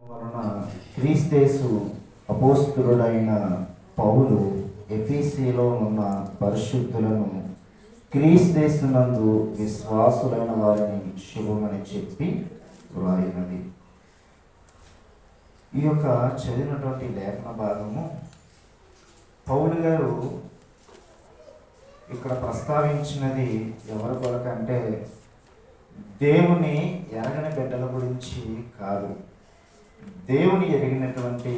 వలన క్రీస్తేసు అపోస్తులుడైన పౌలు ఎఫెసీలో ఉన్న పరిశుద్ధులను క్రీస్తేసునందు విశ్వాసులైన వారిని శుభమని చెప్పి వ్రాయినది. ఈ యొక్క చదివినటువంటి లేఖన భాగము పౌలు గారు ఇక్కడ ప్రస్తావించినది ఎవరి కొరకంటే దేవుని ఎరగని బిడ్డల గురించి కాదు, దేవుని ఎరిగినటువంటి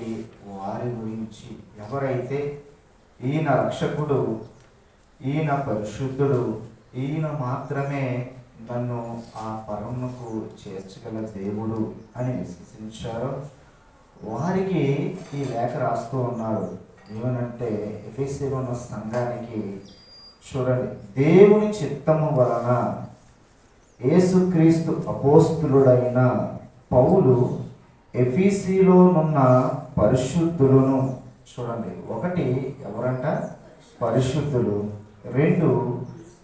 వారి గురించి. ఎవరైతే ఈయన రక్షకుడు, ఈయన పరిశుద్ధుడు, ఈయన మాత్రమే నన్ను ఆ పరమునకు చేర్చగల దేవుడు అని విశ్వసించారో వారికి ఈ లేఖ రాస్తూ ఉన్నారు. ఏమనంటే ఎఫెసీలో ఉన్న సంఘానికి చూడండి, దేవుని చిత్తము వలన యేసుక్రీస్తు అపోస్తులుడైన పౌలు ఎఫెసీలోనున్న పరిశుద్ధులను, చూడండి, ఒకటి ఎవరంట? పరిశుద్ధులు. రెండు,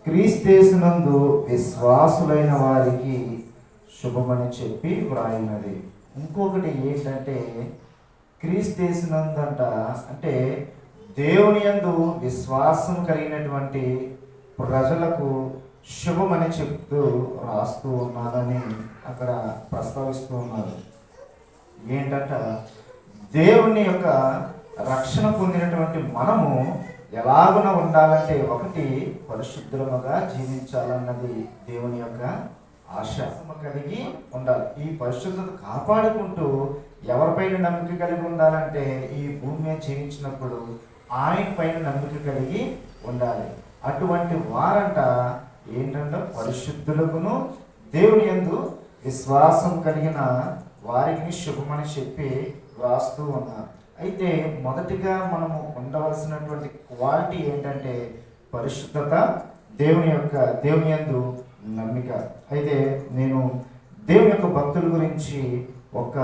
క్రీస్తేసునందు విశ్వాసులైన వారికి శుభమని చెప్పి వ్రాయినది. ఇంకొకటి ఏంటంటే క్రీస్తేసునందంట అంటే దేవుని యందు విశ్వాసం కలిగినటువంటి ప్రజలకు శుభమని చెప్తూ రాస్తూ ఉన్నానని అక్కడ ప్రస్తావిస్తూ ఉన్నారు. ఏంటంట, దేవుని యొక్క రక్షణ పొందినటువంటి మనము ఎలాగున ఉండాలంటే ఒకటి పరిశుద్ధులముగా జీవించాలన్నది దేవుని యొక్క ఆశ కలిగి ఉండాలి. ఈ పరిశుద్ధత కాపాడుకుంటూ ఎవరిపైన నమ్మిక కలిగి ఉండాలంటే ఈ భూమి మీద జీవించినప్పుడు ఆయన పైన నమ్మిక కలిగి ఉండాలి. అటువంటి వారంట ఏంటంటే పరిశుద్ధులకును దేవుని యందు విశ్వాసం కలిగిన వారికి శుభమని చెప్పి వ్రాస్తూ ఉన్నారు. అయితే మొదటిగా మనము ఉండవలసినటువంటి క్వాలిటీ ఏంటంటే పరిశుద్ధత, దేవుని యందు నమ్మిక. అయితే నేను దేవుని యొక్క భక్తుల గురించి ఒక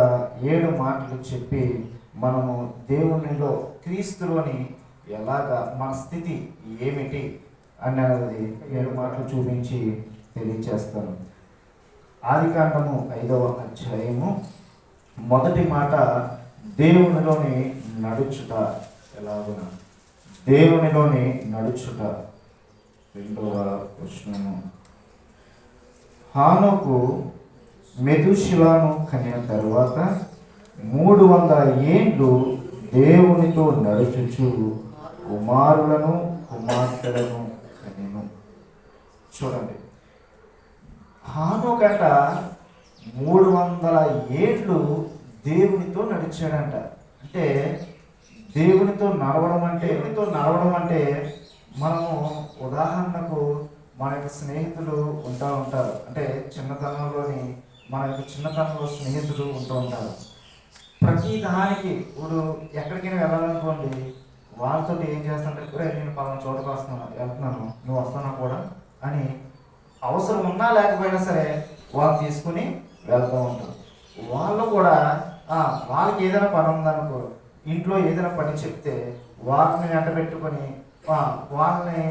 7 మాటలు చెప్పి మనము దేవునిలో క్రీస్తులోని ఎలాగా మన స్థితి ఏమిటి అన్నది 7 మాటలు చూపించి తెలియచేస్తాను. ఆదికాండము 5వ అధ్యాయము మొదటి మాట, దేవునిలోని నడుచుట. ఎలాగున దేవునిలోని నడుచుట. 2వ వచనము, హానోకు మెతుషిలాను కనిన తరువాత 300 ఏండ్లు దేవునితో నడుచుచు కుమారులను కుమార్తెలను కనెను. చూడండి, హానోకట 300 ఏండ్లు దేవునితో నడిచాడంట. అంటే దేవునితో నడవడం అంటే మనము ఉదాహరణకు మన యొక్క స్నేహితులు ఉంటారు. అంటే చిన్నతనంలోని మన యొక్క చిన్నతనంలో స్నేహితులు ఉంటారు. ప్రతి దానికి ఇప్పుడు ఎక్కడికైనా వెళ్ళాలనుకోండి, వాళ్ళతో ఏం చేస్తానంటే నేను పలానా చోటకు వెళ్తున్నాను, నువ్వు వస్తానా కూడా అని అవసరం ఉన్నా లేకపోయినా సరే వాళ్ళు తీసుకుని వెళ్తూ ఉంటారు. వాళ్ళు కూడా వాళ్ళకి ఏదైనా పని ఉందనుకో, ఇంట్లో ఏదైనా పని చెప్తే వాళ్ళని వెంట పెట్టుకొని వాళ్ళని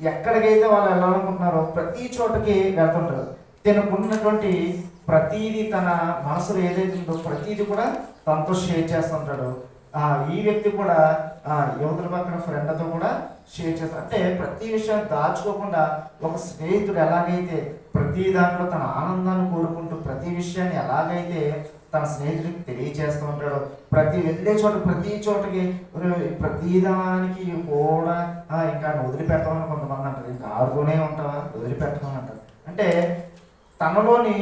ఎక్కడికైతే వాళ్ళు వెళ్ళాలనుకుంటున్నారో ప్రతి చోటకి వెళ్తుంటారు. తనకున్నటువంటి ప్రతీది, తన మనసులో ఏదైతే ఉందో ప్రతీది కూడా తనతో షేర్ చేస్తుంటాడు. ఈ వ్యక్తి కూడా యువతుల పక్కన ఫ్రెండ్తో కూడా షేర్ చేస్తాడు. అంటే ప్రతి విషయాన్ని దాచుకోకుండా ఒక స్నేహితుడు ఎలాగైతే ప్రతి దాంట్లో తన ఆనందాన్ని కోరుకుంటూ ప్రతి విషయాన్ని ఎలాగైతే తన స్నేహితుడికి తెలియజేస్తూ ఉంటాడు, వెళ్ళే చోట ప్రతి చోటకి ప్రతిదానికి కూడా ఇంకా వదిలిపెట్టమని కొంతమంది అంటారు. ఇంకా ఆడుతూనే ఉంటావా, వదిలిపెట్టమని అంటారు. అంటే తనలోని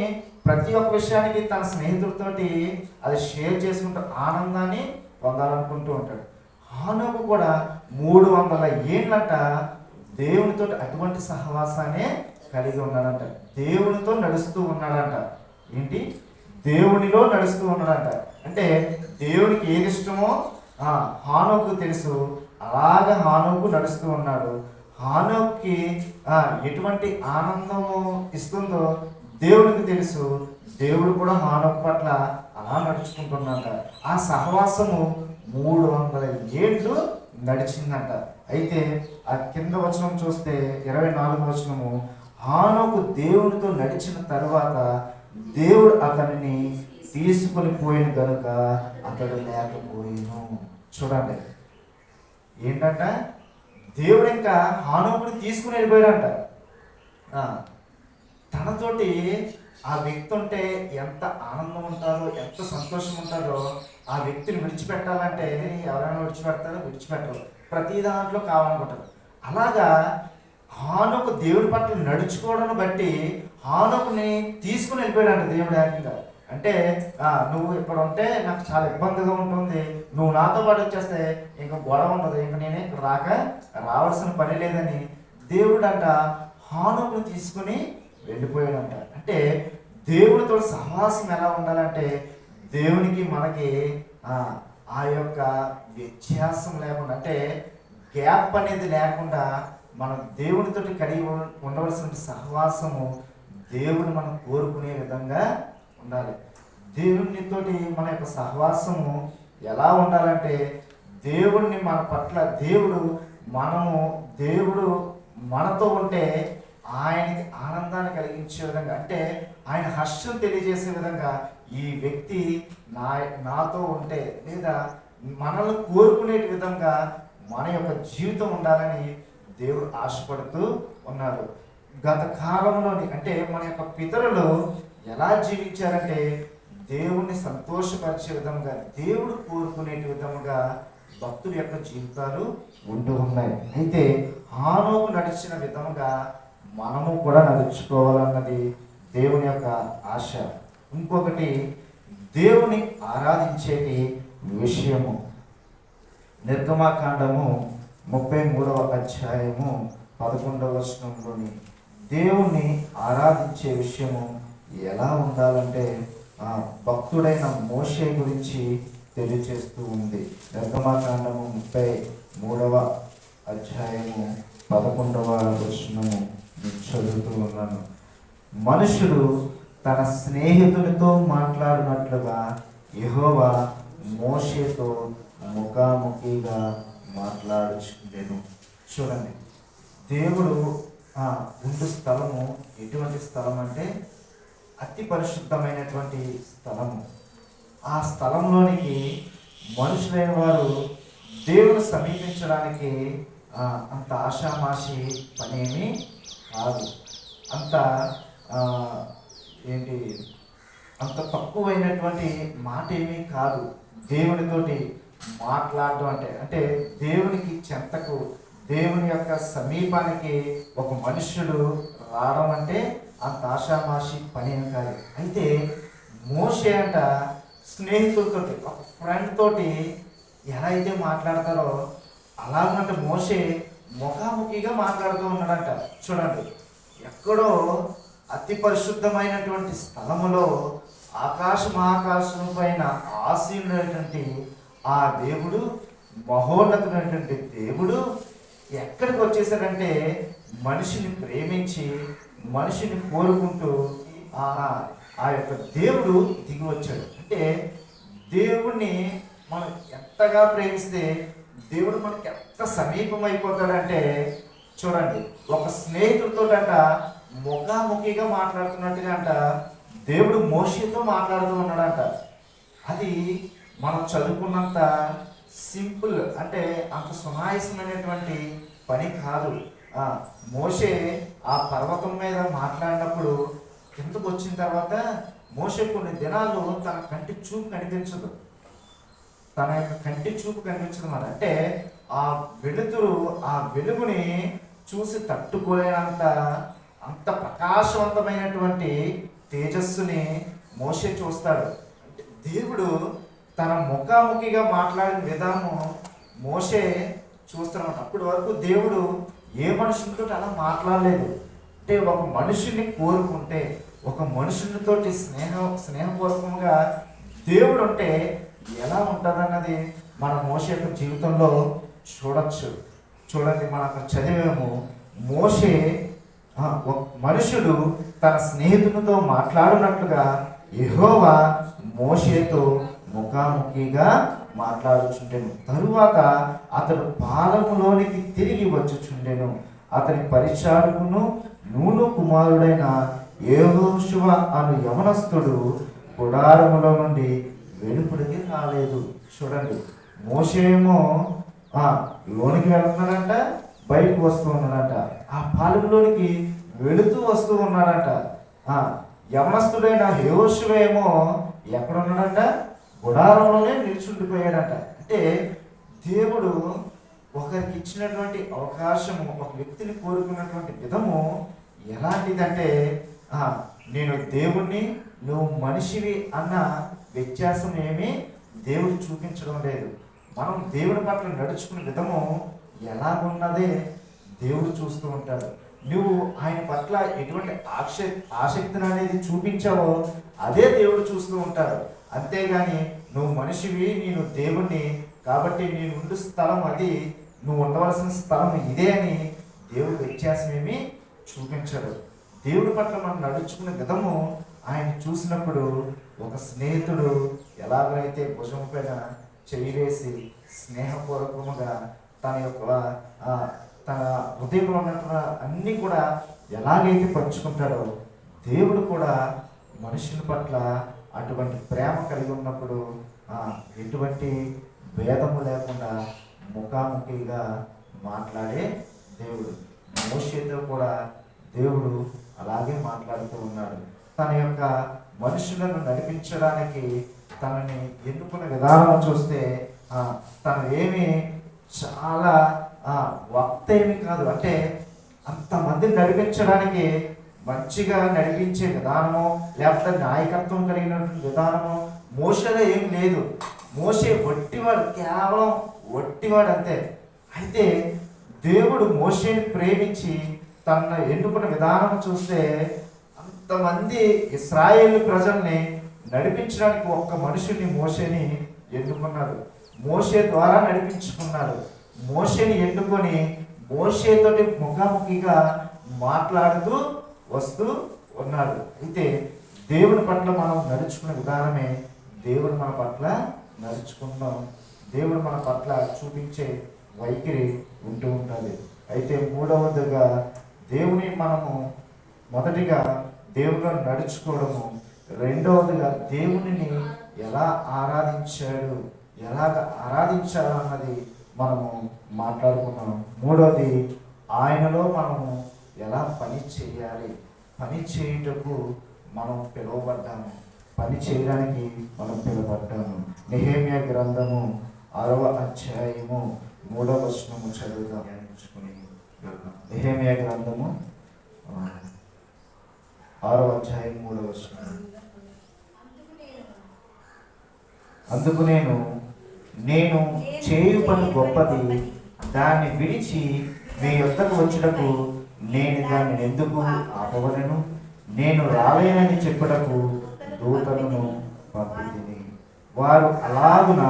ప్రతి ఒక్క విషయానికి తన స్నేహితుడితోటి అది షేర్ చేసుకుంటూ ఆనందాన్ని పొందాలనుకుంటూ ఉంటాడు. హానోకు కూడా 300 ఏండ్లంట దేవునితో అటువంటి సహవాసాన్ని కలిగి ఉన్నాడంట. దేవునితో నడుస్తూ ఉన్నాడంట. ఏంటి? దేవునిలో నడుస్తూ ఉన్నాడంట. అంటే దేవునికి ఏది ఇష్టమో హానోకు తెలుసు. అలాగా హానోకు నడుస్తూ ఉన్నాడు. హానోక్కి ఎటువంటి ఆనందము ఇస్తుందో దేవునికి తెలుసు. దేవుడు కూడా హానోకు పట్ల అలా నడుచుకుంటున్నాక ఆ సహవాసము 300 ఏండ్లు నడిచిందంట. అయితే ఆ కింద వచనం చూస్తే 24వ వచనము, హానోకు దేవునితో నడిచిన తరువాత దేవుడు అతనిని తీసుకొని పోయిన కనుక అతడు లేకపోయిను. చూడండి ఏంటంట, దేవుడు ఇంకా హానోకుని తీసుకుని వెళ్ళిపోయాడంట. తనతోటి ఆ వ్యక్తి ఉంటే ఎంత ఆనందం ఉంటుందో, ఎంత సంతోషం ఉంటుందో. ఆ వ్యక్తిని విడిచిపెట్టాలంటే ఎవరైనా విడిచిపెడతారో? విడిచిపెట్టరు, ప్రతి దాంట్లో కావాలనుకుంటారు. అలాగా హానోకు దేవుడి పట్ల నడుచుకోవడం బట్టి హానోకుని తీసుకుని వెళ్ళిపోయాడంట దేవుడు ఏకంగా. అంటే నువ్వు ఇక్కడ ఉంటే నాకు చాలా ఇబ్బందిగా ఉంటుంది, నువ్వు నాతో పాటు వచ్చేస్తే ఇంకా గొడవ ఉండదు, ఇంకా నేనే ఇక్కడ రావాల్సిన పని లేదని దేవుడు అంట హానోకుని తీసుకుని వెళ్ళిపోయాడంట. అంటే దేవుడితో సహవాసం ఎలా ఉండాలంటే దేవునికి మనకి ఆ యొక్క వ్యత్యాసం లేకుండా, అంటే గ్యాప్ అనేది లేకుండా మనం దేవునితో కలిగి ఉండవలసిన సహవాసము దేవుని మనం కోరుకునే విధంగా ఉండాలి. దేవునితోటి మన యొక్క సహవాసము ఎలా ఉండాలంటే దేవుడిని మన పట్ల దేవుడు మనతో ఉంటే ఆయనకి ఆనందాన్ని కలిగించే విధంగా, అంటే ఆయన హర్షం తెలియజేసే విధంగా ఈ వ్యక్తి నాతో ఉంటే, లేదా మనల్ని కోరుకునే విధంగా మన యొక్క జీవితం ఉండాలని దేవుడు ఆశపడుతూ ఉన్నారు. గత కాలంలోని, అంటే మన యొక్క పితరులు ఎలా జీవించారంటే దేవుణ్ణి సంతోషపరిచే విధంగా, దేవుడు కోరుకునే విధముగా భక్తుల యొక్క జీవితాలు ఉంటూ ఉన్నాయి. అయితే హానోకు నడిచిన విధముగా మనము కూడా నడుచుకోవాలన్నది దేవుని యొక్క ఆశ. ఇంకొకటి, దేవుని ఆరాధించేటి విషయము. నిర్గమాకాండము 33వ అధ్యాయము 11వ వచనంలోని దేవుణ్ణి ఆరాధించే విషయము ఎలా ఉండాలంటే భక్తుడైన మోషే గురించి తెలియజేస్తూ ఉంది. నిర్గమాకాండము 33వ అధ్యాయము 11వ వచనము చదువుతూ ఉన్నాను. మనుషుడు తన స్నేహితునితో మాట్లాడినట్లుగా యెహోవా మోషేతో ముఖాముఖిగా మాట్లాడుచుండెను. చూడండి, దేవుడు ఉండు స్థలము ఎటువంటి స్థలం అంటే అతి పరిశుద్ధమైనటువంటి స్థలము. ఆ స్థలంలోనికి మనుషులైన వారు దేవుని సమీపించడానికి అంత ఆషామాషి పనేమి కాదు, అంత అంత తక్కువైనటువంటి మాట ఏమీ కాదు. దేవునితోటి మాట్లాడడం అంటే దేవునికి చెంతకు, దేవుని యొక్క సమీపానికి ఒక మనుష్యుడు రావడం అంటే అంత ఆషామాషి పని ఏమి కాదు. అయితే మోషే అంట స్నేహితులతోటి, ఒక ఫ్రెండ్ తోటి ఎలా అయితే మాట్లాడతారో అలాగంటే మోషే ముఖాముఖిగా మాట్లాడుతూ ఉన్నాడంట. చూడండి, ఎక్కడో అతి పరిశుద్ధమైనటువంటి స్థలములో ఆకాశం పైన ఆసీనుడైనటువంటి ఆ దేవుడు, మహోన్నతుడైనటువంటి దేవుడు ఎక్కడికి వచ్చేసాడంటే మనిషిని ప్రేమించి మనిషిని కోరుకుంటూ ఆ యొక్క దేవుడు దిగి వచ్చాడు. అంటే దేవుణ్ణి మనం ఎంతగా ప్రేమిస్తే దేవుడు మనకి ఎంత సమీపం అయిపోతాడంటే, చూడండి, ఒక స్నేహితుడితో అంట ముఖాముఖిగా మాట్లాడుతున్నట్టుగా అంట దేవుడు మోషేతో మాట్లాడుతూ ఉన్నాడంట. అది మనం చదువుకున్నంత సింపుల్, అంటే అంత సునాయాసమైనటువంటి పని కాదు. మోషే ఆ పర్వతం మీద మాట్లాడినప్పుడు కిందకు వచ్చిన తర్వాత మోషే కొన్ని దినాలు తన కంటి చూపు కనిపించదు, తన యొక్క కంటి చూపు కనిపించదు అన్నమాట. అంటే ఆ వెలుతురు, ఆ వెలుగుని చూసి తట్టుకోలేనంత అంత ప్రకాశవంతమైనటువంటి తేజస్సుని మోషే చూస్తాడు. దేవుడు తన ముఖాముఖిగా మాట్లాడిన విధానం మోషే చూస్తున్నాడు. అప్పటి వరకు దేవుడు ఏ మనుషులతో అలా మాట్లాడలేదు. అంటే ఒక మనుషుని కోరుకుంటే, ఒక మనుషునితోటి స్నేహపూర్వకంగా దేవుడు ఉంటే ఎలా ఉంటుందన్నది మన మోషే యొక్క జీవితంలో చూడొచ్చు. చూడండి, మనం అక్కడ చదివాము, మోషే మనుషుడు తన స్నేహితునితో మాట్లాడినట్లుగా యెహోవా మోషేతో ముఖాముఖిగా మాట్లాడుచుండెను. తరువాత అతడు పాలములోనికి తిరిగి వచ్చుచుండెను. అతని పరిచారకును నూను కుమారుడైన యెహోషువ అను యవనస్తుడు గుడారములో నుండి వెలుపలికి రాలేదు. చూడండి, మోషే ఏమో లోనికి వెళ్తున్నాడంట, బయటకు వస్తూ ఉన్నాడంట. ఆ పాలెంలోనికి వెళుతూ వస్తూ ఉన్నాడంట. యవనస్తుడైన యెహోషువ ఏమో ఎక్కడ ఉన్నాడంట? గుడారంలోనే నిల్చుండిపోయాడంట. అంటే దేవుడు ఒకరికి ఇచ్చినటువంటి అవకాశము, ఒక వ్యక్తిని కోరుకున్నటువంటి విధము ఎలాంటిదంటే, నేను దేవుణ్ణి, నువ్వు మనిషివి అన్న వ్యత్యాసం ఏమీ దేవుడు చూపించడం లేదు. మనం దేవుని పట్ల నడుచుకునే విధము ఎలాగున్నదే దేవుడు చూస్తూ ఉంటాడు. నువ్వు ఆయన పట్ల ఎటువంటి ఆసక్తిని అనేది చూపించావో అదే దేవుడు చూస్తూ ఉంటాడు. అంతేగాని నువ్వు మనిషివి, నేను దేవుణ్ణి కాబట్టి నేను ఉండు స్థలం అది, నువ్వు ఉండవలసిన స్థలం ఇదే అని దేవుడు వ్యత్యాసం ఏమీ చూపించడు. దేవుడి పట్ల మనం నడుచుకునే విధము ఆయన చూసినప్పుడు, ఒక స్నేహితుడు ఎలాగైతే భుజం పైన చెయ్యి వేసి స్నేహపూర్వకముగా తన హృదయంలో ఉన్నటువంటి అన్నీ కూడా ఎలాగైతే పంచుకుంటాడో, దేవుడు కూడా మనుషుల పట్ల అటువంటి ప్రేమ కలిగి ఉన్నప్పుడు ఎటువంటి భేదము లేకుండా ముఖాముఖిగా మాట్లాడే దేవుడు. మోషేతో కూడా దేవుడు అలాగే మాట్లాడుతూ ఉన్నాడు. తన యొక్క మనుషులను నడిపించడానికి తనని ఎన్నుకున్న విధానం చూస్తే తను ఏమి చాలా వక్త ఏమి కాదు. అంటే అంతమందిని నడిపించడానికి మంచిగా నడిపించే విధానము, లేకపోతే నాయకత్వం కలిగినటువంటి విధానము మోషేలో ఏం లేదు. మోషే వట్టివాడు, కేవలం వట్టివాడు అంతే. అయితే దేవుడు మోషేని ప్రేమించి తన ఎన్నుకున్న విధానం చూస్తే, అంతమంది ఇశ్రాయేలు ప్రజల్ని నడిపించడానికి ఒక్క మనుషుని మోషేని ఎన్నుకున్నాడు. మోషే ద్వారా నడిపించుకున్నాడు. మోషేని ఎన్నుకొని మోషేతోటి ముఖాముఖిగా మాట్లాడుతూ వస్తూ ఉన్నాడు. అయితే దేవుని పట్ల మనం నడుచుకునే విధానమే దేవుడు మన పట్ల నడుచుకుందాం. దేవుడు మన పట్ల చూపించే వైఖరి ఉంటూ ఉంటుంది. అయితే మూడవదిగా దేవుని మనము మొదటిగా దేవుడు నడుచుకోవడము, రెండవదిగా దేవునిని ఎలా ఆరాధించాడు, ఎలాగ ఆరాధించాలన్నది మనము మాట్లాడుకున్నాం. మూడవది ఆయనలో మనము ఎలా పని చేయాలి, పని చేయుటకు మనం పిలువబడ్డాము, పని చేయడానికి మనం పిలువబడ్డాము. నెహెమ్యా గ్రంథము 6వ అధ్యాయము 3వ వచనము చదువుతాం. నెహెమ్యా గ్రంథము 6వ అధ్యాయం 3వ వచనం. అందుకు నేను చేయు పని గొప్పది, దాన్ని విడిచి మీ యొద్దకు వచ్చుటకు నేను దాన్ని ఎందుకు ఆపవలను? నేను రాలేనని చెప్పుటకు దూతలను పంపితిని. వారు అలాగున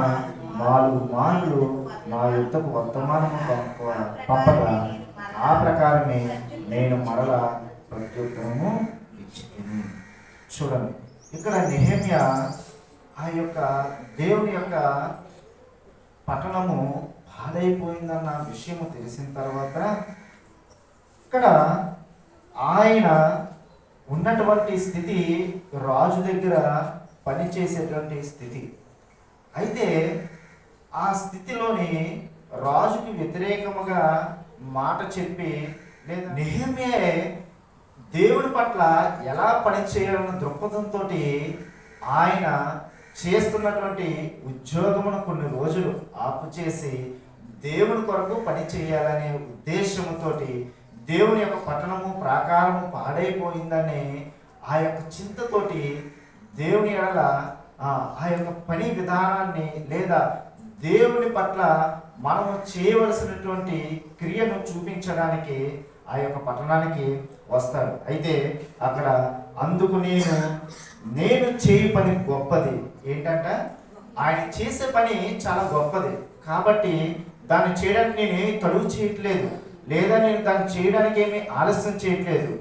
4 మార్లు నా యొద్దకు వర్తమానము పంపగా ఆ ప్రకారమే నేను మరలా ప్రత్యుత్తరము ఇచ్చింది. చూడండి, ఇక్కడ నెహెమ్యా ఆ యొక్క దేవుని యొక్క పట్టణము పాడైపోయిందన్న విషయము తెలిసిన తర్వాత ఇక్కడ ఆయన ఉన్నటువంటి స్థితి రాజు దగ్గర పనిచేసేటువంటి స్థితి. అయితే ఆ స్థితిలోని రాజుకి వ్యతిరేకముగా మాట చెప్పి, లేదా నెహెమ్యా దేవుడి పట్ల ఎలా పనిచేయాలన్న దృక్పథంతో ఆయన చేస్తున్నటువంటి ఉద్యోగమును కొన్ని రోజులు ఆపు చేసి దేవుని కొరకు పని చేయాలనే ఉద్దేశంతో, దేవుని యొక్క పట్టణము ప్రాకారము పాడైపోయిందని ఆ యొక్క చింతతోటి దేవుని ఎడల ఆ యొక్క పని విధానాన్ని, లేదా దేవుని పట్ల మనము చేయవలసినటువంటి క్రియను చూపించడానికి ఆ యొక్క పట్టణానికి వస్తాడు. అయితే అక్కడ అందుకు నేను చేయు పని గొప్పది. ఏంటంట, ఆయన చేసే పని చాలా గొప్పది కాబట్టి దాన్ని చేయడానికి నేనేమి తడువు చేయట్లేదు, లేదా నేను దాన్ని చేయడానికి ఏమీ ఆలస్యం చేయట్లేదు.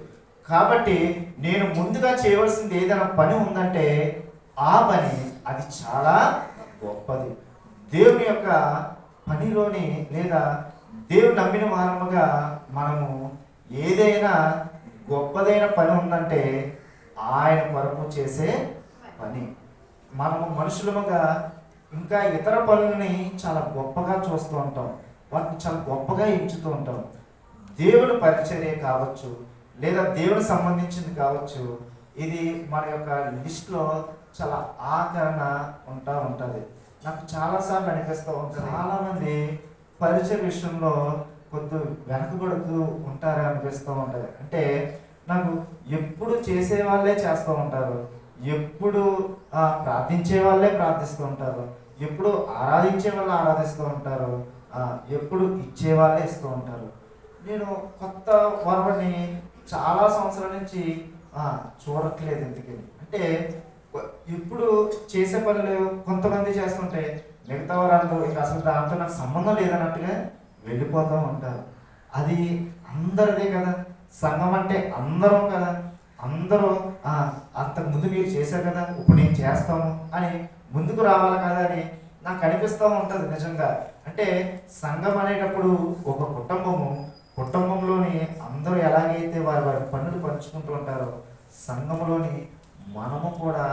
కాబట్టి నేను ముందుగా చేయవలసింది ఏదైనా పని ఉందంటే ఆ పని అది చాలా గొప్పది. దేవుని యొక్క పనిలోని, లేదా దేవుని నమ్మిన వారముగా మనము ఏదైనా గొప్పదైన పని ఉందంటే ఆయన కొరకు చేసే పని. మనము మనుషులముగా ఇంకా ఇతర పనులని చాలా గొప్పగా చూస్తూ ఉంటాం, వాటిని చాలా గొప్పగా ఎంచుతూ ఉంటాం. దేవుని పరిచర్య కావచ్చు, లేదా దేవుని సంబంధించింది కావచ్చు, ఇది మన యొక్క లిస్ట్లో చాలా ఆకరణ ఉంటుంది. నాకు చాలాసార్లు అనిపిస్తూ ఉంటుంది, చాలామంది పరిచయ విషయంలో కొద్ది వెనకబడుతూ ఉంటారా అనిపిస్తూ ఉంటుంది. అంటే నాకు ఎప్పుడు చేసే వాళ్ళే చేస్తూ ఉంటారు, ఎప్పుడు ప్రార్థించే వాళ్ళే ప్రార్థిస్తూ ఉంటారు, ఎప్పుడు ఆరాధించే వాళ్ళు ఆరాధిస్తూ ఉంటారు, ఎప్పుడు ఇచ్చే వాళ్ళే ఇస్తూ ఉంటారు. నేను కొత్త వరవని చాలా సంవత్సరాల నుంచి చూడట్లేదు. ఎందుకని అంటే ఇప్పుడు చేసే పనులు కొంతమంది చేస్తుంటే మిగతా వారందరూ ఇక అసలు దాంతో నాకు సంబంధం లేదన్నట్టుగా వెళ్ళిపోతూ ఉంటారు. అది అందరిదే కదా, సంఘం అంటే అందరం కదా, అందరూ అంతకు ముందు మీరు చేశారు కదా, ఇప్పుడు నేను చేస్తాము అని ముందుకు రావాలి కదా అని నాకు అనిపిస్తూ ఉంటుంది నిజంగా. అంటే సంఘం అనేటప్పుడు ఒక కుటుంబంలోని అందరూ ఎలాగైతే వారి వారి పనులు పంచుకుంటూ ఉంటారో, సంఘంలోని మనము కూడా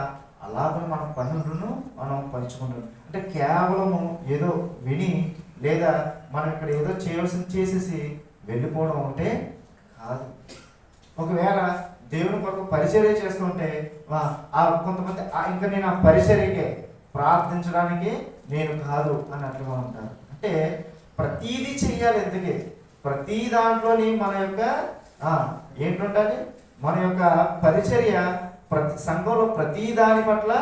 అలాగే మన పనులను మనం పంచుకుంటాం. అంటే కేవలము ఏదో విని లేదా మనం ఇక్కడ ఏదో చేయవలసింది చేసేసి వెళ్ళిపోవడం అంటే కాదు. ఒకవేళ దేవుని కొరకు పరిచర్య చేస్తుంటే కొంతమంది ఇంకా నేను ఆ పరిచర్యకే, ప్రార్థించడానికి నేను కాదు అన్నట్లుగా ఉంటారు. అంటే ప్రతీది చెయ్యాలి. ఎందుకే ప్రతి దాంట్లోని మన యొక్క ఏంటుండాలి, మన యొక్క పరిచర్య ప్రతి సంఘంలో ప్రతి దాని పట్ల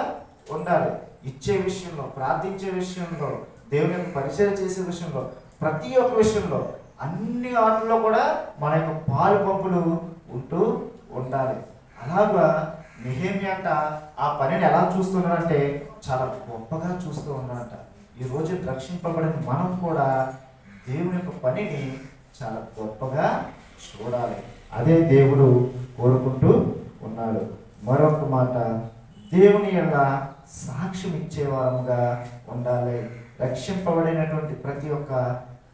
ఉండాలి. ఇచ్చే విషయంలో, ప్రార్థించే విషయంలో, దేవుని యొక్క పరిచర్య చేసే విషయంలో, ప్రతి ఒక్క విషయంలో, అన్ని వాటిల్లో కూడా మన యొక్క పాలు పంపులు ఉంటూ ఉండాలి. అలాగా నెహెమ్యా అంట ఆ పనిని ఎలా చూస్తున్నాడంటే చాలా గొప్పగా చూస్తూ ఉన్నాడంట. ఈరోజు రక్షింపబడిన మనం కూడా దేవుని యొక్క పనిని చాలా గొప్పగా చూడాలి. అదే దేవుడు కోరుకుంటూ ఉన్నాడు. మరొక మాట, దేవుని యొక్క సాక్ష్యం ఇచ్చేవారముగా ఉండాలి. రక్షింపబడినటువంటి ప్రతి ఒక్క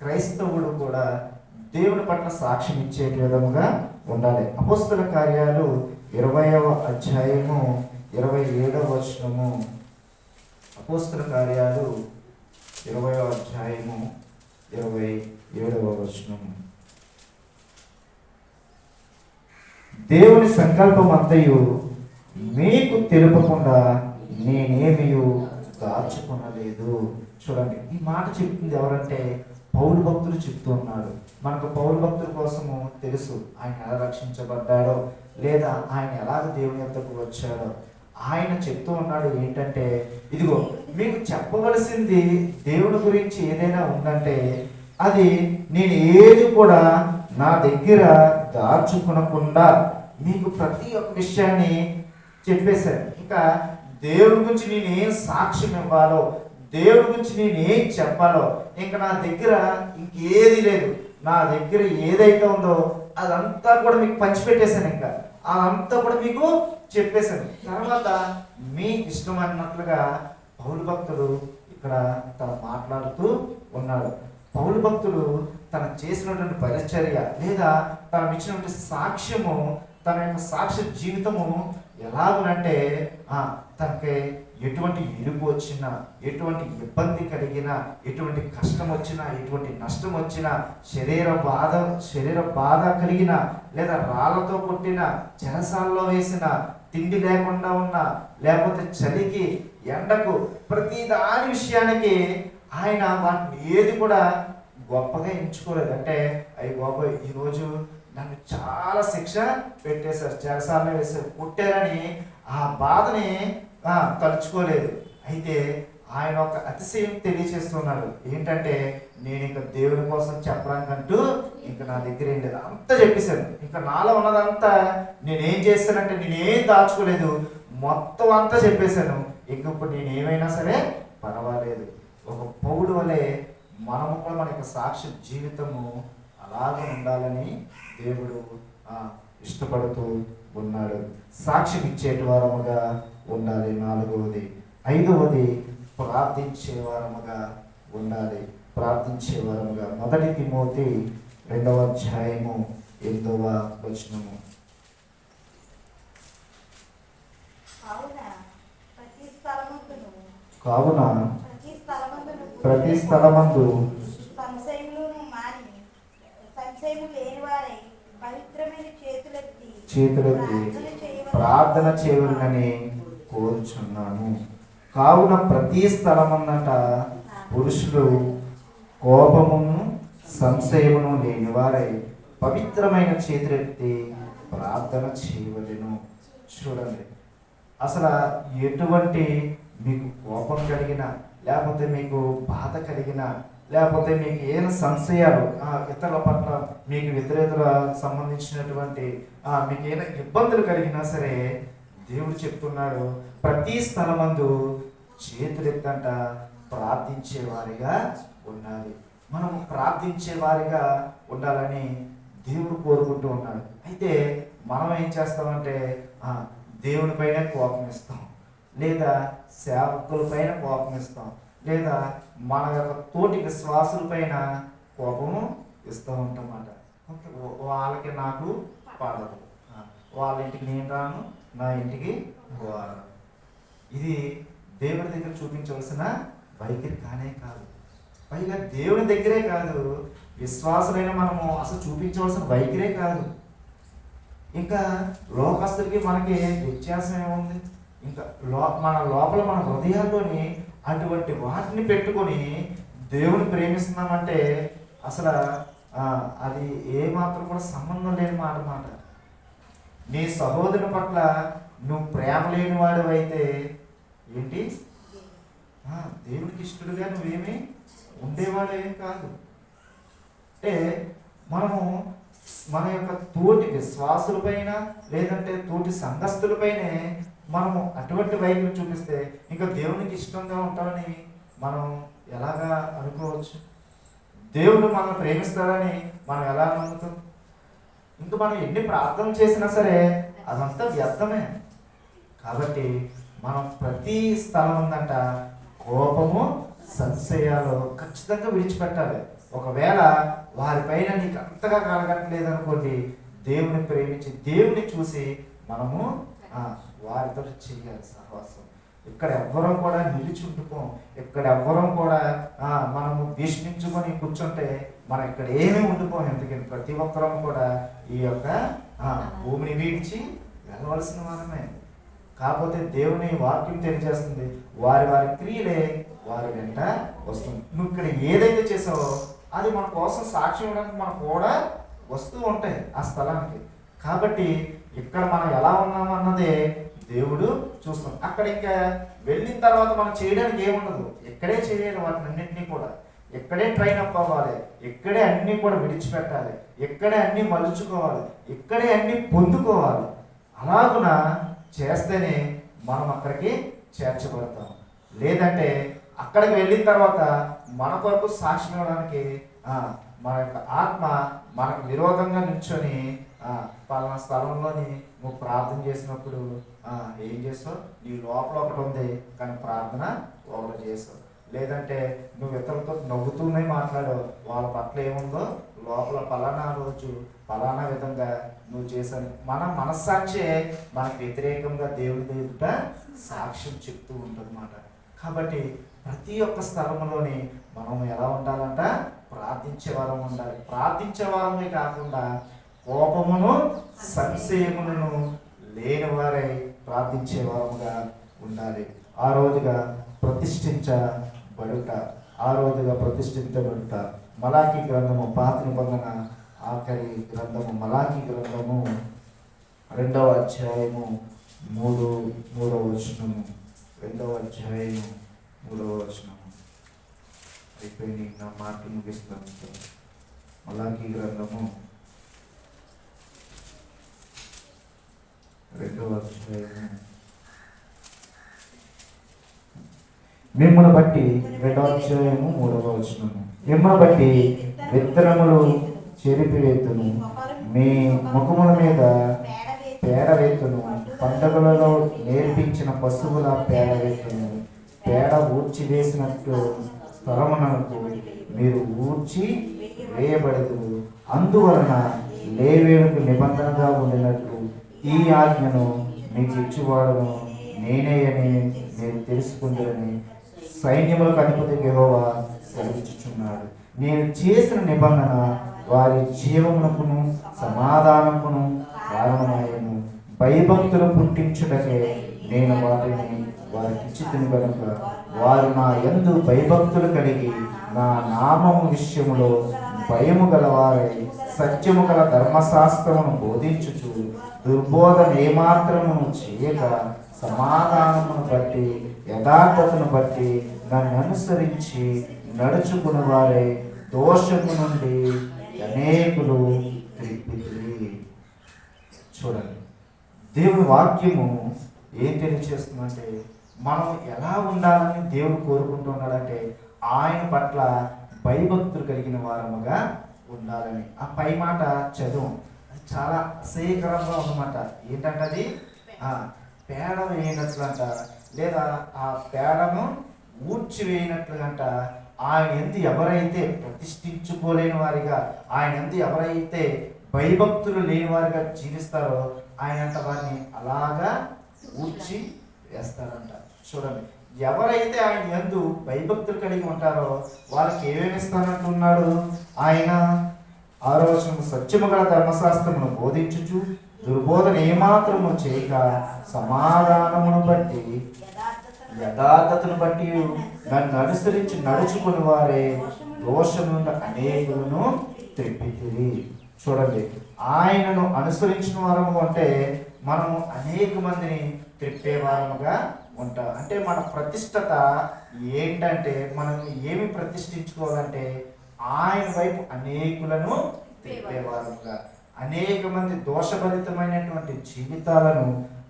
క్రైస్తవుడు కూడా దేవుని పట్ల సాక్ష్యం ఇచ్చే విధముగా ఉండాలి. అపోస్తల కార్యాలు 20వ అధ్యాయము 27వ వచనము. అపోస్తల కార్యాలు 20వ అధ్యాయము 27వ వచనము. దేవుని సంకల్పం అంతయు మీకు తెలుపకుండా నేనేమియు దాచుకునలేదు. చూడండి, ఈ మాట చెప్తుంది ఎవరంటే పౌలు భక్తులు చెప్తూ ఉన్నాడు. మనకు పౌలు భక్తుల కోసము తెలుసు ఆయన ఎలా రక్షించబడ్డాడో, లేదా ఆయన ఎలాగ దేవుని యొద్దకు వచ్చాడో. ఆయన చెప్తూ ఉన్నాడు ఏంటంటే, ఇదిగో మీకు చెప్పవలసింది దేవుని గురించి ఏదైనా ఉందంటే అది నేను ఏది కూడా నా దగ్గర దాచుకునకుండా మీకు ప్రతి ఒక్క విషయాన్ని చెప్పేశాను. ఇంకా దేవుడి గురించి నేను ఏం సాక్ష్యం ఇవ్వాలో, దేవుడి గురించి నేను ఏం చెప్పాలో ఇంకా నా దగ్గర ఇంకేది లేదు. నా దగ్గర ఏదైతే ఉందో అదంతా కూడా మీకు పంచిపెట్టేశాను. ఇంకా అదంతా కూడా మీకు చెప్పేశాను. తర్వాత మీ ఇష్టం అన్నట్లుగా పౌలు భక్తుడు ఇక్కడ తను మాట్లాడుతూ ఉన్నాడు. పౌలు భక్తుడు తను చేసినటువంటి పరిచర్య లేదా తను ఇచ్చినటువంటి సాక్ష్యము, తన యొక్క సాక్ష్య జీవితము ఎలాగునంటే తనకి ఎటువంటి ఇరుకు వచ్చినా, ఎటువంటి ఇబ్బంది కలిగినా, ఎటువంటి కష్టం వచ్చినా, ఎటువంటి నష్టం వచ్చినా, శరీర బాధ కలిగిన, లేదా రాళ్లతో కొట్టిన, చెరసాల్లో వేసిన, తిండి లేకుండా ఉన్నా, లేకపోతే చలికి ఎండకు ప్రతి దాని విషయానికి ఆయన వాటిని ఏది కూడా గొప్పగా ఎంచుకోలేదు. అంటే అయ్యి బాబోయ్ ఈరోజు నన్ను చాలా శిక్ష పెట్టేశారు, చెరసాల్లో వేశారు, కొట్టారని ఆ బాధని తలుచుకోలేదు. అయితే ఆయన ఒక అతిశయం తెలియచేస్తున్నాడు. ఏంటంటే నేను ఇంకా దేవుని కోసం చెప్పడానికంటూ ఇంకా నా దగ్గర ఏం లేదు, అంతా చెప్పేశాను. ఇంకా నాలో ఉన్నదంతా నేనేం చేశానంటే నేనేం దాచుకోలేదు, మొత్తం అంతా చెప్పేశాను. ఇంక ఇప్పుడు నేను ఏమైనా సరే పర్వాలేదు. ఒక పౌలు వలె మనము కూడా మన యొక్క సాక్షి జీవితము అలాగే ఉండాలని దేవుడు ఇష్టపడుతూ ఉన్నాడు. సాక్ష్యం ఇచ్చేటి వారముగా ఉండాలి. 4వది. 5వది ప్రార్థించే వారముగా ఉండాలి. ప్రార్థించే వారముగా 1 తిమోతి 2వ అధ్యాయము 8వ వచనము. కావున ప్రతి స్థలమందు చేతులెత్తి ప్రార్థన చేయవలనని కోరుచున్నాను. కావున ప్రతి స్థలమందట పురుషులు కోపమును సంశయమును లేనివారై పవిత్రమైన చేతులెత్తి ప్రార్థన చేయవలెను. చూడండి, అసలు ఎటువంటి మీకు కోపం కలిగిన, లేకపోతే మీకు బాధ కలిగిన, లేకపోతే మీకు ఏమైనా సంశయాలు ఇతరుల పట్ల మీకు వ్యతిరేకత సంబంధించినటువంటి మీకు ఏమైనా ఇబ్బందులు కలిగినా సరే దేవుడు చెప్తున్నాడు, ప్రతి స్థలమందు చేతులెత్తంట ప్రార్థించే వారిగా ఉండాలి. మనం ప్రార్థించే వారిగా ఉండాలని దేవుడు కోరుకుంటూ ఉన్నాడు. అయితే మనం ఏం చేస్తామంటే దేవుని పైన కోపం ఇస్తాం, లేదా సేవకుల పైన కోపం ఇస్తాం, లేదా మన యొక్క తోటి విశ్వాసుల పైన కోపము ఇస్తూ ఉంటామాట. వాళ్ళకి నాకు పడదు, వాళ్ళ ఇంటికి నేను రాను, నా ఇంటికి వారు. ఇది దేవుడి దగ్గర చూపించవలసిన వైఖరి కానే కాదు. పైగా దేవుని దగ్గరే కాదు, విశ్వాసులైన మనము అసలు చూపించవలసిన వైఖరే కాదు. ఇంకా లోకస్తులకి మనకి వ్యత్యాసం ఏముంది? ఇంకా మన లోపల మన హృదయాల్లోని అటువంటి వాటిని పెట్టుకొని దేవుని ప్రేమిస్తున్నామంటే అసలు అది ఏ మాత్రం కూడా సంబంధం లేని మాట. నీ సహోదరుని పట్ల నువ్వు ప్రేమ లేని వాడు అయితే ఏంటి, దేవునికి ఇష్టడుగా నువ్వేమీ ఉండేవాడు ఏం కాదు. అంటే మనము మన యొక్క తోటి విశ్వాసులపైన, లేదంటే తోటి సంఘస్థులపైనే మనము అటువంటి వైఖరి చూపిస్తే ఇంకా దేవునికి ఇష్టంగా ఉంటామని మనం ఎలాగా అనుకోవచ్చు? దేవుడు మనల్ని ప్రేమిస్తాడని మనం ఎలా నమ్ముతాం? ఇంకా మనం ఎన్ని ప్రార్థనలు చేసినా సరే అదంతా వ్యర్థమే. కాబట్టి మనం ప్రతి స్థలం ఉందంట కోపము సంశయాలు ఖచ్చితంగా విడిచిపెట్టాలి. ఒకవేళ వారిపైన నీకు అంతగా కలగట్లేదు అనుకోండి, దేవుని ప్రేమించి దేవుని చూసి మనము వారితో చేయాలి సహవాసం. ఇక్కడ ఎవ్వరం కూడా నిలిచి ఉంటుకోం, ఇక్కడ ఎవ్వరం కూడా మనము భీష్మించుకొని కూర్చుంటే మనం ఇక్కడ ఏమీ ఉండిపోం. ఎందుకని ప్రతి ఒక్కరం కూడా ఈ యొక్క భూమిని వీడిచి వెళ్ళవలసిన వారమే. కాకపోతే దేవుని వాక్యం తెలియజేస్తుంది, వారి వారి క్రియలే వారి వెంట వస్తుంది. నువ్వు ఇక్కడ ఏదైతే చేసావో అది మన కోసం సాక్ష్యం ఇవ్వడానికి మనకు కూడా వస్తూ ఉంటాయి ఆ స్థలానికి. కాబట్టి ఇక్కడ మనం ఎలా ఉన్నాము అన్నదే దేవుడు చూస్తాం. అక్కడ ఇంకా వెళ్ళిన తర్వాత మనం చేయడానికి ఏముండదు, ఇక్కడే చేయాలి. వాటిని అన్నింటినీ కూడా ఇక్కడే ట్రైన్ అప్ అవ్వాలి, ఇక్కడే అన్నీ కూడా విడిచిపెట్టాలి, ఇక్కడే అన్నీ మలుచుకోవాలి, ఇక్కడే అన్నీ పొందుకోవాలి. అలాగున చేస్తేనే మనం అక్కడికి చేర్చబడతాం. లేదంటే అక్కడికి వెళ్ళిన తర్వాత మన కొరకు సాక్ష్యం ఇవ్వడానికి మన యొక్క ఆత్మ మనకు విరోధంగా నిల్చొని పలానా స్థలంలోని నువ్వు ప్రార్థన చేసినప్పుడు ఏం చేస్తావు, నీ లోపల ఒకటి ఉంది కానీ ప్రార్థన ఒకటి చేస్తావు. లేదంటే నువ్వు ఇతరులతో నవ్వుతూనే మాట్లాడావు, వాళ్ళ పట్ల ఏముందో లోపల పలానా రోజు పలానా విధంగా నువ్వు చేశాను. మన మనస్సాక్షే మనకు వ్యతిరేకంగా దేవుడి ఎదుట సాక్ష్యం చెప్తూ ఉంటుందన్నమాట. కాబట్టి ప్రతి ఒక్క స్థలంలోని మనం ఎలా ఉండాలంట, ప్రార్థించే వారం ఉండాలి. ప్రార్థించే వారమే కాకుండా కోపమును సంశయములను లేని వారై ప్రార్థించే వారముగా ఉండాలి. ఆ రోజుగా ప్రతిష్ఠించబడుట, మలాకీ గ్రంథము పాత నిబంధన ఆఖరి గ్రంథము మలాకీ గ్రంథము 2వ అధ్యాయము 3వ వచనము. 2వ అధ్యాయము 3వ వచనము. అయిపోయింది, నా మాటలు ముగిస్తాను. మలాకీ గ్రంథము 2వ అధ్యాయము మిమ్మల్ని బట్టి 2వ అధ్యాయము 3వ వచనము. మిమ్మల్ని బట్టి విత్తనములు చెరిపివేతును, మీ ముఖముల మీద పేడవేతును, పండుగలలో నేర్పించిన పశువుల పేడవేతును, పేడ ఊడ్చి వేసినట్టు స్థలమునకు మీరు ఊడ్చి వేయబడదు. అందువలన లేవీయులకు నిబంధనగా ఉండినట్లు ఈ ఆజ్ఞను మీకు ఇచ్చువాడును నేనే అని మీరు తెలుసుకుందరని సైన్యములకు అధిపతి యెహోవా సెలవిచ్చుచున్నాడు. నేను చేసిన నిబంధన వారి జీవమునకును సమాధానమును కారణమాయను. భయభక్తులు పుట్టించుటకే నేను వాటిని వారికి ఇచ్చితిని కనుక వారు నా యందు భయభక్తులు కలిగి నా నామము విషయములో భయము గలవారై సత్యము గల ధర్మశాస్త్రమును బోధించుచు దుర్బోధన ఏమాత్రమును చేయక సమాధానమును బట్టి యథార్థతను బట్టి నన్ను అనుసరించి నడుచుకుని వారే దోషము నుండి అనేకులు త్రిప్పితిరి. చూడండి, దేవుని వాక్యము ఏం తెలియచేస్తుందంటే మనం ఎలా ఉండాలని దేవుడు కోరుకుంటున్నాడంటే ఆయన పట్ల భయభక్తులు కలిగిన వారముగా ఉండాలని. ఆ పై మాట చదువు, అది చాలా అసహ్యకరంగా ఉందన్నమాట. ఏంటంటే అది పేడ వేయనట్లంట, లేదా ఆ పేడను ఊడ్చి వేయనట్లుగంట. ఆయన ఎందు ఎవరైతే ప్రతిష్ఠించుకోలేని వారిగా, ఆయన ఎందు ఎవరైతే భయభక్తులు లేని వారిగా జీవిస్తారో ఆయన అంట వారిని అలాగా ఊడ్చి వేస్తారంట. చూడండి, ఎవరైతే ఆయన యందు భయభక్తులు కలిగి ఉంటారో వాళ్ళకి ఏమేమి ఇస్తానంటున్నాడు ఆయన? 6వ వచనం, సత్యము గల ధర్మశాస్త్రమును బోధించుచు దుర్బోధన ఏమాత్రము చేయక సమాధానమును బట్టి యథార్థతను బట్టి నన్ను అనుసరించి నడుచుకుని వారే దోషము నుండి అనేకులను త్రిప్పితిరి. చూడండి, ఆయనను అనుసరించిన వారము అంటే మనము అనేక మందిని త్రిప్పే వారముగా ఉంటాం. అంటే మన ప్రతిష్టత ఏంటంటే మనం ఏమి ప్రతిష్ఠించుకోవాలంటే ఆయన వైపు అనేకులను త్రిప్పేవారముగా, అనేక మంది దోషభరితమైనటువంటి జీవితాలను,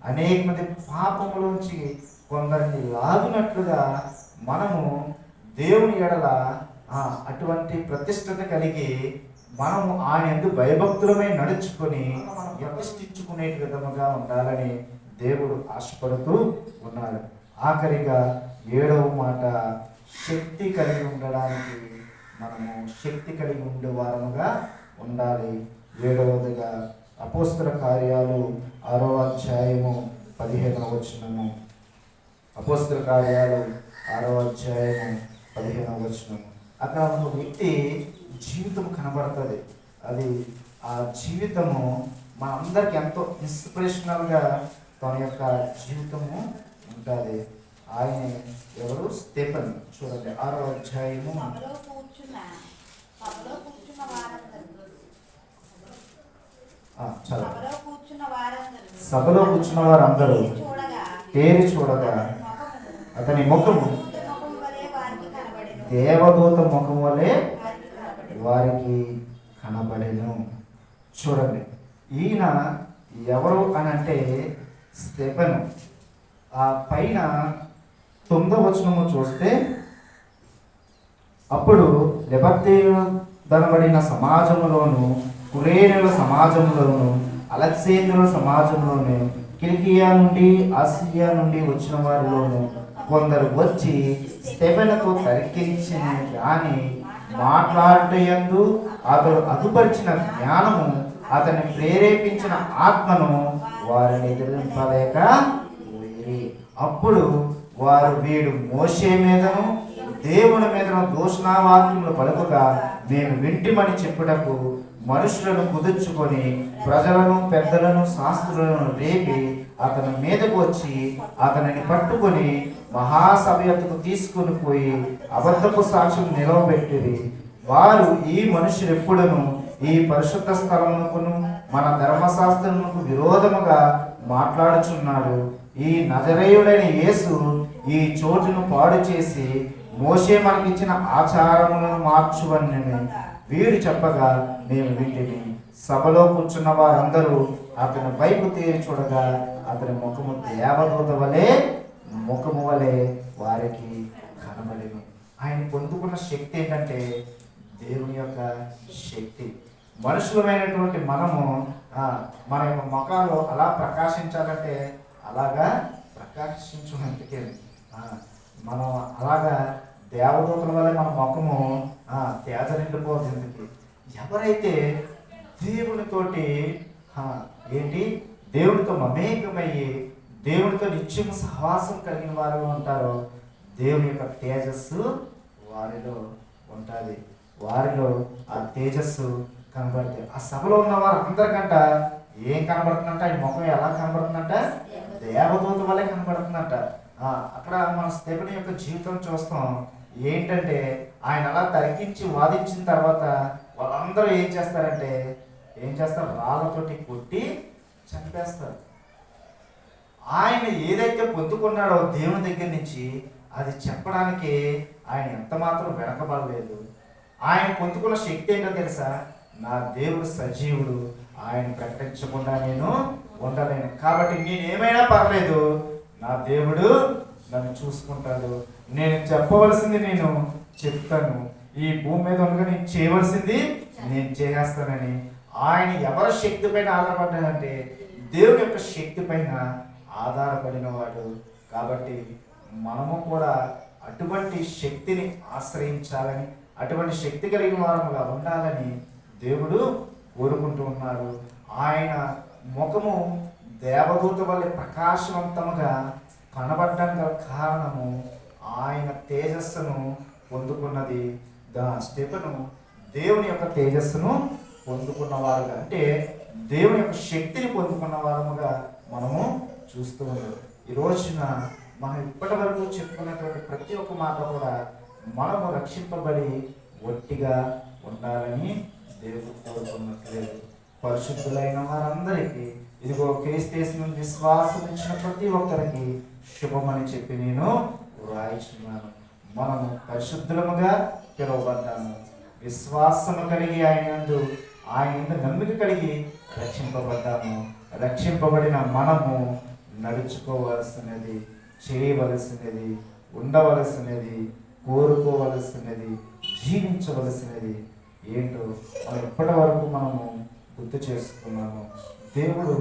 అనేక మంది పాపములోంచి కొందరిని లాగినట్లుగా మనము దేవుని ఎడల అటువంటి ప్రతిష్టత కలిగి మనము ఆయన యందు భయభక్తులమై నడుచుకొని ప్రతిష్ఠించుకునే విధముగా ఉండాలని దేవుడు ఆశపడుతూ ఉన్నాడు. ఆఖరిగా 7వ మాట, శక్తి కలిగి ఉండడానికి మనము శక్తి కలిగి ఉండే వారముగా ఉండాలి. 7వదిగా అపోస్తల కార్యాలు 6వ అధ్యాయము 15వ వచనము. అపోస్తల కార్యాలు 6వ అధ్యాయము 15వ వచనము. అక్కడ ఒక వ్యక్తి జీవితం కనబడుతుంది. అది ఆ జీవితము మనందరికి ఎంతో ఇన్స్పిరేషనల్గా తన యొక్క జీవితము ఉంటుంది. ఆయన ఎవరు? స్టెఫెన్. చూడండి, 6వ అధ్యాయము. సభలో కూర్చున్న వారందరూ తేరి చూడగా అతని ముఖము దేవదూత ముఖం వలె వారికి కనబడెను. చూడండి, ఈయన ఎవరు అని అంటే స్టెఫెను. ఆ పైన 9వ వచనము చూస్తే, అప్పుడు లెబర్తీయుడనబడిన సమాజంలోను, కురేనుల సమాజంలోను, అలెగ్జాంద్రుల సమాజంలోను, కిలికియా నుండి ఆసియా నుండి వచ్చిన వారిలోను కొందరు వచ్చి స్టెఫెనుతో తర్కించిన కానీ మాట్లాడుటయందు అతడు అదుపరిచిన జ్ఞానము, అతన్ని ప్రేరేపించిన ఆత్మను వారిని ఎదిరింపలేక పోయిరి. అప్పుడు వారు వీడు మోషే మీదను దేవుని మీదను దూషణవాక్యములు పలుకగా మేము వింటిమని చెప్పుటకు మనుషులను కుదుర్చుకొని ప్రజలను, పెద్దలను, శాస్త్రులను రేపి అతని మీదకు వచ్చి అతనిని పట్టుకొని మహాసభ యొద్దకు తీసుకుని పోయి అబద్ధపు సాక్ష్యం నిలవబెట్టిరి. వారు ఈ మనుషులు ఎప్పుడును ఈ పరిశుద్ధ స్థలమునకును మన ధర్మశాస్త్రమునకు విరోధముగా మాట్లాడుచున్నాడు. ఈ నజరేయుడైన యేసు ఈ చోటును పాడు చేసి మోషే మనకిచ్చిన ఆచారములను మార్చువని వీడు చెప్పగా మేము వింటిని. సభలో కూర్చున్న వారందరూ అతని వైపు తేరి చూడగా అతని ముఖము దేవదూత వలె ముఖము వలె వారికి కనబడెను. ఆయన పొందుకున్న శక్తి ఏంటంటే దేవుని యొక్క శక్తి. మనుషులమైనటువంటి మనము మన యొక్క ముఖాలు అలా ప్రకాశించాలంటే అలాగా ప్రకాశించినందుకే మనం అలాగా దేవదూతల వల్ల మన ముఖము తేజ నిండిపోతుంది. ఎవరైతే దేవునితోటి దేవునితో మమేకమయ్యి దేవునితో నిత్యం సహవాసం కలిగిన వారు ఉంటారో దేవుని యొక్క తేజస్సు వారిలో ఉంటుంది. వారిలో ఆ తేజస్సు కనబడుతుంది. ఆ సభలో ఉన్న వారు అందరికంట ఏం కనబడుతుందంట? ఆయన ముఖం ఎలా కనబడుతుందంట? దేవదూత వల్లే కనబడుతుందంట. అక్కడ మన స్టెఫెనీ యొక్క జీవితం చూస్తాం. ఏంటంటే ఆయన అలా తరిగించి వాదించిన తర్వాత వాళ్ళందరూ ఏం చేస్తారు? రాళ్ళతోటి కొట్టి చంపేస్తారు. ఆయన ఏదైతే పొందుకున్నాడో దేవుని దగ్గర నుంచి అది చెప్పడానికి ఆయన ఎంత మాత్రం వెనకబడలేదు. ఆయన పొందుకున్న శక్తి ఏంటో తెలుసా? నా దేవుడు సజీవుడు, ఆయన ప్రకటించకుండా నేను ఉండలేను. కాబట్టి నేనేమైనా పర్లేదు, నా దేవుడు నన్ను చూసుకుంటాడు. నేను చెప్పవలసింది నేను చెప్తాను. ఈ భూమి మీద ఉండగా నేను చేయవలసింది నేను చేసేస్తానని ఆయన ఎవరి శక్తి పైన ఆధారపడ్డాడంటే దేవుని యొక్క శక్తి పైన ఆధారపడిన వాడు. కాబట్టి మనము కూడా అటువంటి శక్తిని ఆశ్రయించాలని, అటువంటి శక్తి కలిగిన వారముగా ఉండాలని దేవుడు కోరుకుంటూ ఉన్నారు. ఆయన ముఖము దేవదూత వల్ల ప్రకాశవంతముగా కనబడడానికి గల కారణము ఆయన తేజస్సును పొందుకున్నది. స్టెఫెను దేవుని యొక్క తేజస్సును పొందుకున్నవారుగా, అంటే దేవుని యొక్క శక్తిని పొందుకున్న వారముగా మనము చూస్తూ ఉన్నాం. ఈ రోజున మనం ఇప్పటి వరకు చెప్పుకున్నటువంటి ప్రతి ఒక్క మాట కూడా మనము రక్షింపబడి ఒట్టిగా ఉండాలని దేవుడు కోరుకున్నట్లేదు. పరిశుద్ధులైన వారందరికీ ఇదిగో క్రీస్తు విశ్వాసం ఇచ్చిన ప్రతి ఒక్కరికి శుభమని చెప్పి నేను వ్రాయిస్తున్నాను. మనము పరిశుద్ధులముగా పిలువబడ్డాము. విశ్వాసము కలిగి ఆయన నమ్మిక కలిగి రక్షింపబడ్డాము. రక్షింపబడిన మనము నడుచుకోవలసినది, చేయవలసినది, ఉండవలసినది, కోరుకోవలసినది, జీవించవలసినది ఏంటో మనం ఇప్పటి వరకు మనము గుర్తు చేసుకున్నాము. దేవుడు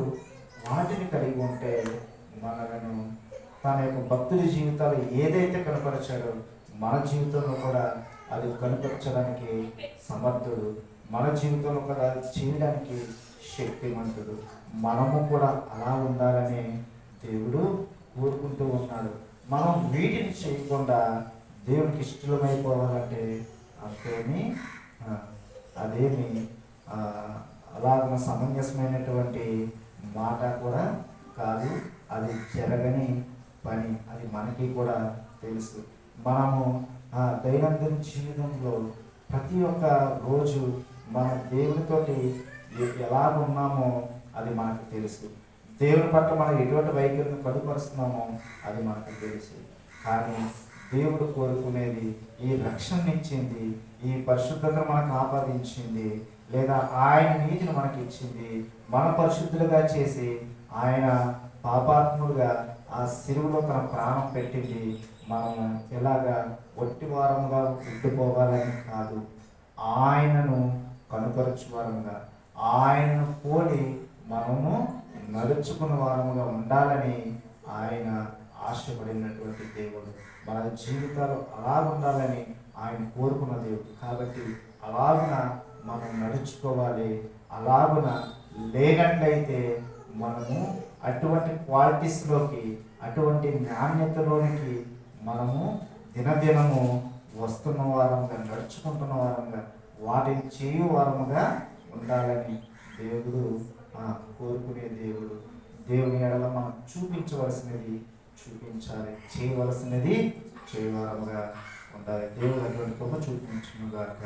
వాటిని కలిగి ఉంటే మనలను తన యొక్క భక్తుడి జీవితాలు ఏదైతే కనపరిచాడో మన జీవితంలో కూడా అది కనపరచడానికి సమర్థుడు. మన జీవితంలో కూడా చేయడానికి శక్తివంతుడు. మనము కూడా అలా ఉండాలని దేవుడు కోరుకుంటూ ఉన్నాడు. మనం వీటిని చేయకుండా దేవునికి ఇష్టమైపోవాలంటే అదేమి అలాగ సమంజసమైనటువంటి మాట కూడా కాదు. అది జరగని పని. అది మనకి కూడా తెలుసు. మనము దైనందిన జీవితంలో ప్రతి ఒక్క రోజు మన దేవునితోటి ఎలా ఉన్నామో అది మనకు తెలుసు. దేవుని పట్ల మనం ఎటువంటి వైఖరిని కడుపరుస్తున్నామో అది మనకు తెలుసు. కానీ దేవుడు కోరుకునేది ఈ రక్షణనిచ్చింది, ఈ పరిశుద్ధతను మనకు ఆపాదించింది, లేదా ఆయన నీతిని మనకి ఇచ్చింది, మన పరిశుద్ధులుగా చేసి ఆయన పాపాత్ములుగా ఆ శిలువలో తన ప్రాణం పెట్టింది. మనము ఎలాగా ఒట్టి వారముగా ఉండిపోవాలని కాదు, ఆయనను కనుపరచు వారముగా, ఆయనను పోలి మనము నడుచుకున్న వారముగా ఉండాలని ఆయన ఆశపడినటువంటి దేవుడు. మన జీవితాలు అలా ఉండాలని ఆయన కోరుకున్న దేవుడు. కాబట్టి అలాగున మనం నడుచుకోవాలి. అలాగున లేనట్లయితే మనము అటువంటి క్వాలిటీస్లోకి, అటువంటి నాణ్యతలోనికి మనము దినదినము వస్తున్న వారంగా, నడుచుకుంటున్న వారంగా, వాటిని చేయు వారముగా ఉండాలని దేవుడు కోరుకునే దేవుడు. దేవుని ఎడల మనం చూపించవలసినది చూపించాలి, చేయవలసినది చేయవారముగా ఉండాలి. దేవుడు అటువంటి కృప చూపించునుగాక.